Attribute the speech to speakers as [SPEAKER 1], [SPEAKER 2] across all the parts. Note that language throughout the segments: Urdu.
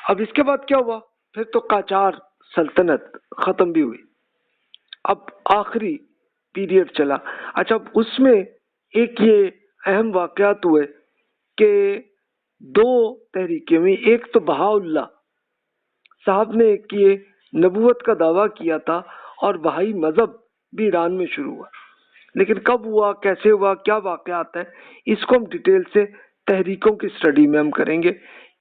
[SPEAKER 1] اب اس کے بعد کیا ہوا؟ پھر تو قاجار سلطنت ختم بھی ہوئی، اب آخری پیریڈ چلا۔ اچھا، اب اس میں ایک یہ اہم واقعات ہوئے کہ دو تحریکیں ہوئی۔ ایک تو بہاءاللہ صاحب نے ایک یہ نبوت کا دعویٰ کیا تھا اور بہائی مذہب بھی ایران میں شروع ہوا، لیکن کب ہوا، کیسے ہوا، کیا واقعات ہیں، اس کو ہم ڈیٹیل سے تحریکوں کی سٹڈی میں ہم کریں گے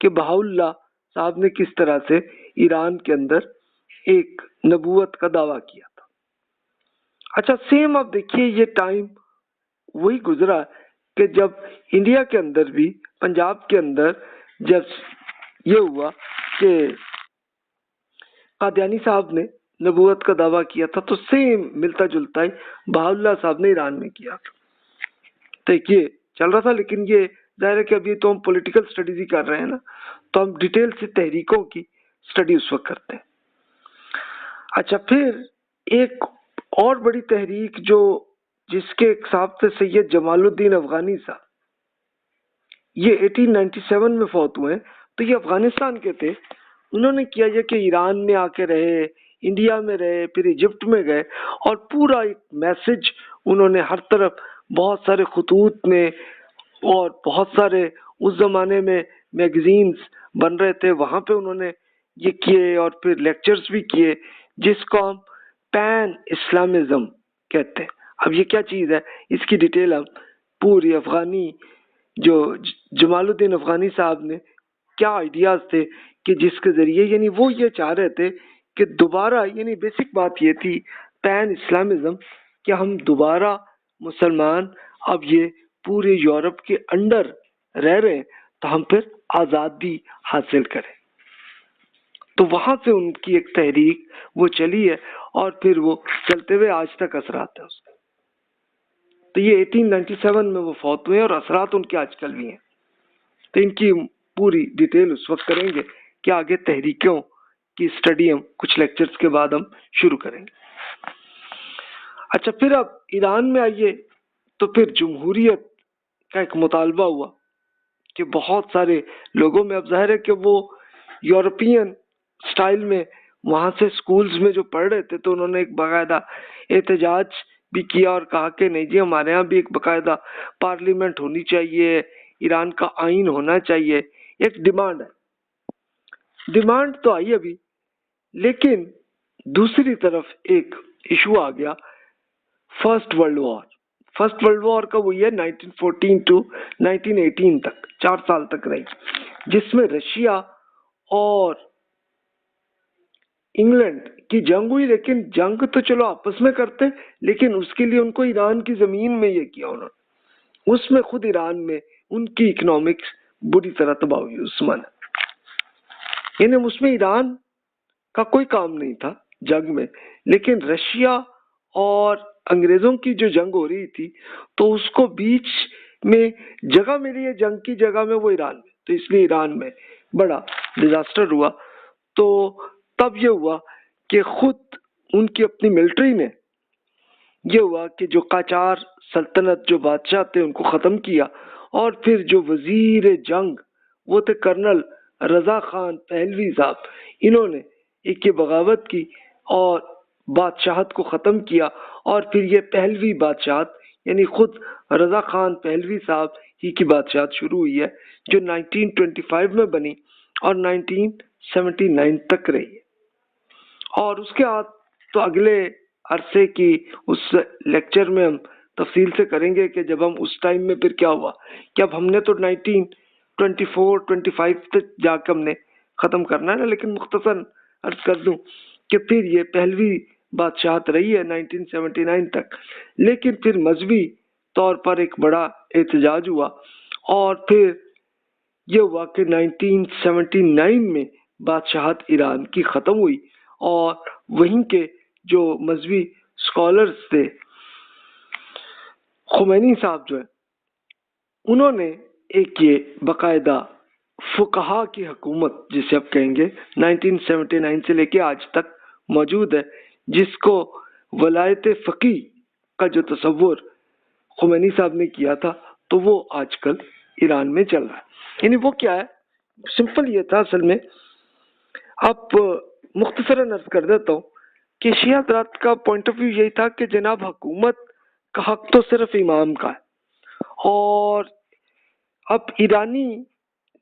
[SPEAKER 1] کہ بہاءاللہ صاحب نے کس طرح سے ایران کے اندر ایک نبوت کا دعویٰ کیا تھا۔ اچھا، سیم اب دیکھیے یہ ٹائم وہی گزرا کہ جب انڈیا کے اندر بھی، پنجاب کے اندر جب یہ ہوا کہ قادیانی صاحب نے نبوت کا دعویٰ کیا تھا، تو سیم ملتا جلتا ہی بہاءاللہ صاحب نے ایران میں کیا تھا۔ تو یہ چل رہا تھا، لیکن یہ ظاہر ہے کہ ابھی تو ہم پولیٹیکل سٹڈیز ہی کر رہے ہیں نا، تو ہم ڈیٹیل سے تحریکوں کی سٹڈی اس وقت کرتے ہیں۔ اچھا، پھر ایک اور بڑی تحریک جو جس کے ایک صاحب تھے سید جمال الدین افغانی صاحب، یہ 1897 میں فوت ہوئے ہیں، تو یہ افغانستان کے تھے۔ انہوں نے کیا یہ کہ ایران میں آ کے رہے، انڈیا میں رہے، پھر ایجپٹ میں گئے، اور پورا ایک میسج انہوں نے ہر طرف، بہت سارے خطوط میں اور بہت سارے اس زمانے میں میگزینز بن رہے تھے، وہاں پہ انہوں نے یہ کیے، اور پھر لیکچرز بھی کیے، جس کو ہم پین اسلامزم کہتے ہیں۔ اب یہ کیا چیز ہے، اس کی ڈیٹیل ہم پوری افغانی جو جمال الدین افغانی صاحب نے کیا آئیڈیاز تھے کہ جس کے ذریعے، یعنی وہ یہ چاہ رہے تھے کہ دوبارہ، یعنی بیسک بات یہ تھی پین اسلامزم، کہ ہم دوبارہ مسلمان اب یہ پورے یورپ کے انڈر رہ رہے ہیں، تو ہم پھر آزادی حاصل کریں۔ تو وہاں سے ان کی ایک تحریک وہ چلی ہے، اور پھر وہ چلتے ہوئے آج تک اثرات ہیں اس کے۔ تو یہ 1897 میں وہ فوت ہوئے، اور اثرات ان کے آج کل بھی ہیں۔ تو ان کی پوری ڈیٹیل اس وقت کریں گے کہ آگے تحریکوں کی سٹڈی ہم کچھ لیکچرز کے بعد ہم شروع کریں گے۔ اچھا، پھر اب ایران میں آئیے، تو پھر جمہوریت کا ایک مطالبہ ہوا کہ بہت سارے لوگوں میں، اب ظاہر ہے کہ وہ یورپین سٹائل میں وہاں سے سکولز میں جو پڑھ رہے تھے، تو انہوں نے ایک باقاعدہ احتجاج بھی کیا اور کہا کہ نہیں جی، ہمارے ہاں بھی ایک باقاعدہ پارلیمنٹ ہونی چاہیے، ایران کا آئین ہونا چاہیے، ایک ڈیمانڈ ہے۔ ڈیمانڈ تو آئی ابھی، لیکن دوسری طرف ایک ایشو آ گیا، first world war. First world war کا وہ یہ 1914 ٹو 1918 تک، 4 سال تک رہی، جس میں رشیا اور انگلینڈ کی جنگ ہوئی۔ لیکن جنگ تو چلو آپس میں کرتے، لیکن اس کے لیے ان کو ایران کی زمین میں یہ کیا انہوں نے، اس میں خود ایران میں ان کی اکنامکس بری طرح تباہ ہوئی اس زمانے، یعنی اس میں ایران کا کوئی کام نہیں تھا جنگ میں، لیکن رشیا اور انگریزوں کی جو جنگ ہو رہی تھی، تو اس کو بیچ میں جگہ ملی ہے، جنگ کی جگہ میں وہ ایران میں، تو اس لیے ایران میں بڑا ڈیزاسٹر ہوا۔ تو تب یہ ہوا کہ خود ان کی اپنی ملٹری نے یہ ہوا کہ جو قاجار سلطنت جو بادشاہ تھے ان کو ختم کیا، اور پھر جو وزیر جنگ وہ تھے کرنل رضا خان پہلوی صاحب، انہوں نے ایک یہ بغاوت کی اور بادشاہت کو ختم کیا، اور پھر یہ پہلوی بادشاہت، یعنی خود رضا خان پہلوی صاحب ہی کی بادشاہت شروع ہوئی ہے، جو 1925 میں بنی اور 1979 تک رہی ہے۔ اور اس کے بعد تو اگلے عرصے کی اس لیکچر میں ہم تفصیل سے کریں گے کہ جب ہم اس ٹائم میں پھر کیا ہوا، کہ اب ہم نے تو 1924-25 تک جا کے ہم نے ختم کرنا ہے نا، لیکن مختصر عرض کر دوں کہ پھر یہ پہلوی بادشاہت رہی ہے 1979 تک، لیکن پھر مذہبی طور پر ایک بڑا احتجاج ہوا، اور پھر یہ ہوا کہ 1979 میں بادشاہت ایران کی ختم ہوئی، اور وہیں کے جو مذہبی اسکالرز تھے، خمینی صاحب جو ہے، انہوں نے ایک یہ باقاعدہ فقہا کی حکومت جسے آپ کہیں گے 1979 سے لے کے آج تک موجود ہے، جس کو ولایت فقیہ کا جو تصور خمینی صاحب نے کیا تھا، تو وہ آج کل ایران میں چل رہا ہے۔ یعنی وہ کیا ہے، سمپل یہ تھا اصل میں اب مختصراً عرض کر دیتا ہوں کہ شیعہ حضرات کا پوائنٹ آف ویو یہی تھا کہ جناب حکومت کا حق تو صرف امام کا ہے، اور اب ایرانی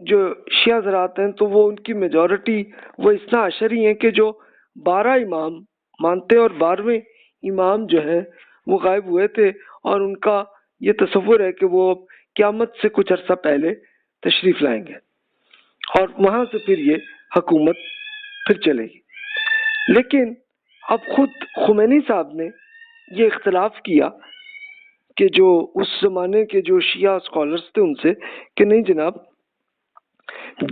[SPEAKER 1] جو شیعہ حضرات ہیں تو وہ ان کی میجورٹی وہ اثنا عشری ہیں کہ جو 12 امام مانتے ہیں، اور 12ویں امام جو ہے وہ غائب ہوئے تھے، اور ان کا یہ تصور ہے کہ وہ قیامت سے کچھ عرصہ پہلے تشریف لائیں گے اور وہاں سے پھر یہ حکومت پھر چلے گی۔ لیکن اب خود خمینی صاحب نے یہ اختلاف کیا کہ جو اس زمانے کے جو شیعہ اسکالرس تھے ان سے، کہ نہیں جناب،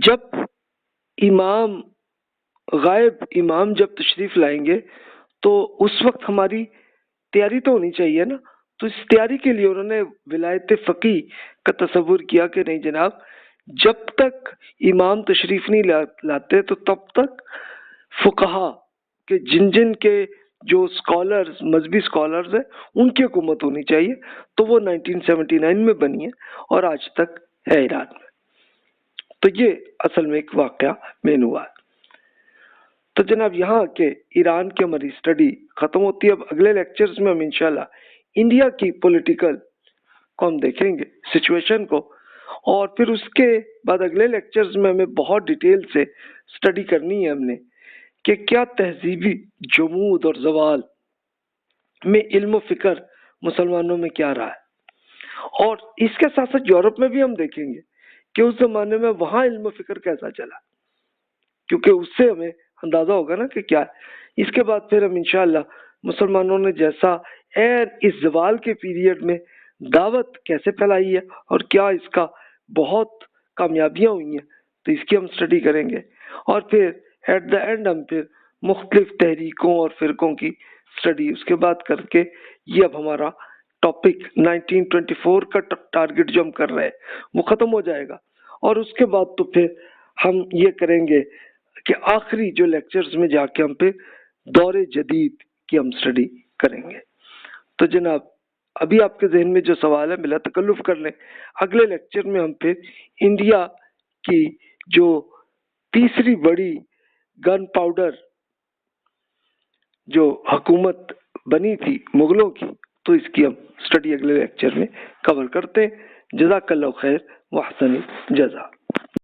[SPEAKER 1] جب امام غائب امام جب تشریف لائیں گے تو اس وقت ہماری تیاری تو ہونی چاہیے نا۔ تو اس تیاری کے لیے انہوں نے ولایت فقیہ کا تصور کیا کہ نہیں جناب، جب تک امام تشریف نہیں لاتے تو تب تک فقہا کہ جن کے جو اسکالرز مذہبی اسکالرز ہیں ان کی حکومت ہونی چاہیے۔ تو وہ 1979 میں بنی ہے اور آج تک ہے ایران میں۔ تو یہ اصل میں ایک واقعہ مین ہوا ہے۔ تو جناب یہاں کے ایران کی ہماری اسٹڈی ختم ہوتی ہے۔ اب اگلے لیکچرز میں ہم انشاءاللہ انڈیا کی پولیٹیکل کو ہم دیکھیں گے سچویشن کو، اور پھر اس کے بعد اگلے لیکچرز میں ہمیں بہت ڈیٹیل سے اسٹڈی کرنی ہے ہم نے کہ کیا تہذیبی جمود اور زوال میں علم و فکر مسلمانوں میں کیا رہا ہے، اور اس کے ساتھ ساتھ یورپ میں بھی ہم دیکھیں گے کہ اس زمانے میں وہاں علم و فکر کیسا چلا، کیونکہ اس سے ہمیں اندازہ ہوگا نا کہ کیا ہے۔ اس کے بعد پھر ہم انشاءاللہ مسلمانوں نے جیسا اس زوال کے پیریڈ میں دعوت کیسے پھیلائی ہے اور کیا اس کا بہت کامیابیاں ہوئی ہیں، تو اس کی ہم اسٹڈی کریں گے، اور پھر ایٹ دا اینڈ ہم پھر مختلف تحریکوں اور فرقوں کی اسٹڈی اس کے بعد کر کے یہ اب ہمارا ٹاپک 1924 کا ٹارگٹ جو ہم کر رہے ہیں وہ ختم ہو جائے گا، اور اس کے بعد تو پھر ہم یہ کریں گے کہ آخری جو لیکچرز میں جا کے ہم پہ دور جدید کی ہم اسٹڈی کریں گے۔ تو جناب ابھی آپ کے ذہن میں جو سوال ہے بلا تکلف کر لیں، اگلے لیکچر میں ہم پھر انڈیا کی جو تیسری بڑی گن پاؤڈر جو حکومت بنی تھی مغلوں کی، تو اس کی ہم اسٹڈی اگلے لیکچر میں کور کرتے ہیں۔ جزاک اللہ خیر و احسن الجزا۔